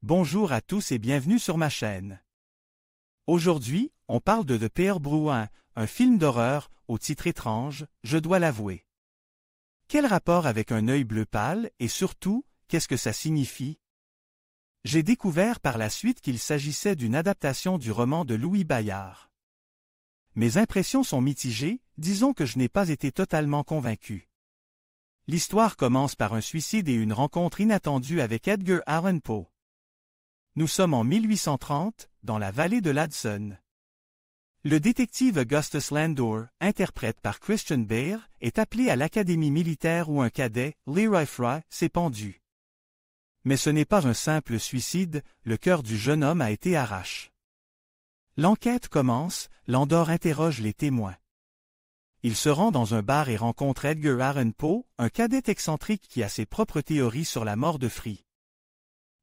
Bonjour à tous et bienvenue sur ma chaîne. Aujourd'hui, on parle de The Peer Brew, un film d'horreur au titre étrange, je dois l'avouer. Quel rapport avec un œil bleu pâle et surtout, qu'est-ce que ça signifie? J'ai découvert par la suite qu'il s'agissait d'une adaptation du roman de Louis Bayard. Mes impressions sont mitigées, disons que je n'ai pas été totalement convaincu. L'histoire commence par un suicide et une rencontre inattendue avec Edgar Allan Poe. Nous sommes en 1830, dans la vallée de l'Hudson. Le détective Augustus Landor, interprète par Christian Bale, est appelé à l'académie militaire où un cadet, Leroy Fry, s'est pendu. Mais ce n'est pas un simple suicide, le cœur du jeune homme a été arraché. L'enquête commence, Landor interroge les témoins. Il se rend dans un bar et rencontre Edgar Allan Poe, un cadet excentrique qui a ses propres théories sur la mort de Fry.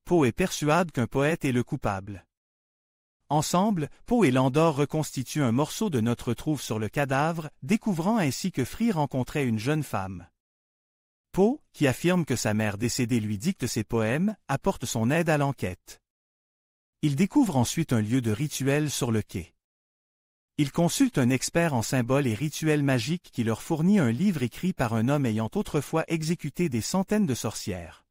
Poe est persuadé qu'un poète est le coupable. Ensemble, Poe et Landor reconstituent un morceau de notre trouve sur le cadavre, découvrant ainsi que Fry rencontrait une jeune femme. Poe, qui affirme que sa mère décédée lui dicte ses poèmes, apporte son aide à l'enquête. Il découvre ensuite un lieu de rituel sur le quai. Il consulte un expert en symboles et rituels magiques qui leur fournit un livre écrit par un homme ayant autrefois exécuté des centaines de sorcières.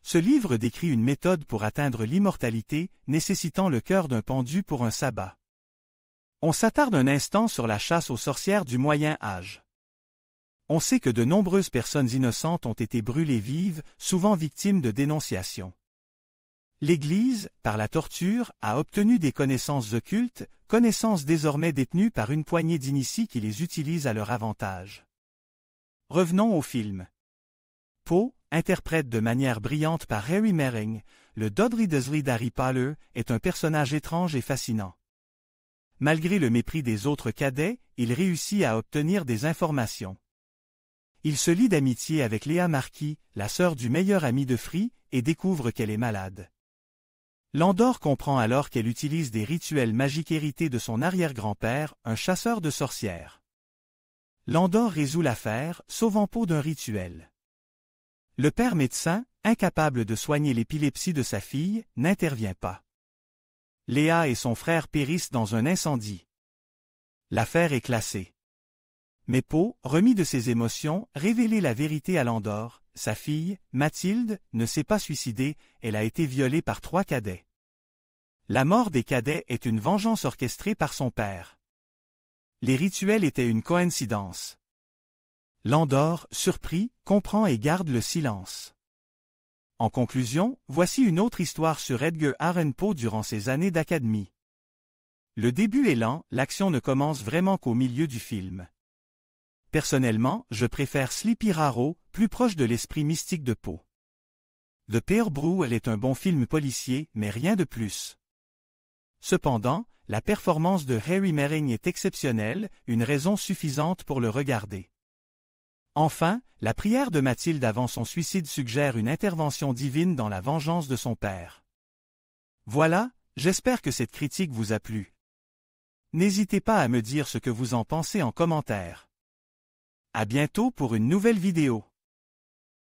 Ce livre décrit une méthode pour atteindre l'immortalité, nécessitant le cœur d'un pendu pour un sabbat. On s'attarde un instant sur la chasse aux sorcières du Moyen Âge. On sait que de nombreuses personnes innocentes ont été brûlées vives, souvent victimes de dénonciations. L'Église, par la torture, a obtenu des connaissances occultes, connaissances désormais détenues par une poignée d'initiés qui les utilisent à leur avantage. Revenons au film. Poe, interprète de manière brillante par Harry Melling, le Dudley Dursley d'Harry Potter, est un personnage étrange et fascinant. Malgré le mépris des autres cadets, il réussit à obtenir des informations. Il se lie d'amitié avec Léa Marquis, la sœur du meilleur ami de Fry, et découvre qu'elle est malade. Landor comprend alors qu'elle utilise des rituels magiques hérités de son arrière-grand-père, un chasseur de sorcières. Landor résout l'affaire, sauvant Poe d'un rituel. Le père médecin, incapable de soigner l'épilepsie de sa fille, n'intervient pas. Léa et son frère périssent dans un incendie. L'affaire est classée. Mais Poe, remis de ses émotions, révèle la vérité à Landor. Sa fille, Mathilde, ne s'est pas suicidée, elle a été violée par 3 cadets. La mort des cadets est une vengeance orchestrée par son père. Les rituels étaient une coïncidence. Landor, surpris, comprend et garde le silence. En conclusion, voici une autre histoire sur Edgar Allan Poe durant ses années d'académie. Le début est lent, l'action ne commence vraiment qu'au milieu du film. Personnellement, je préfère Sleepy Hollow, plus proche de l'esprit mystique de Poe. The Peer Brew est un bon film policier, mais rien de plus. Cependant, la performance de Harry Melling est exceptionnelle, une raison suffisante pour le regarder. Enfin, la prière de Mathilde avant son suicide suggère une intervention divine dans la vengeance de son père. Voilà, j'espère que cette critique vous a plu. N'hésitez pas à me dire ce que vous en pensez en commentaire. À bientôt pour une nouvelle vidéo.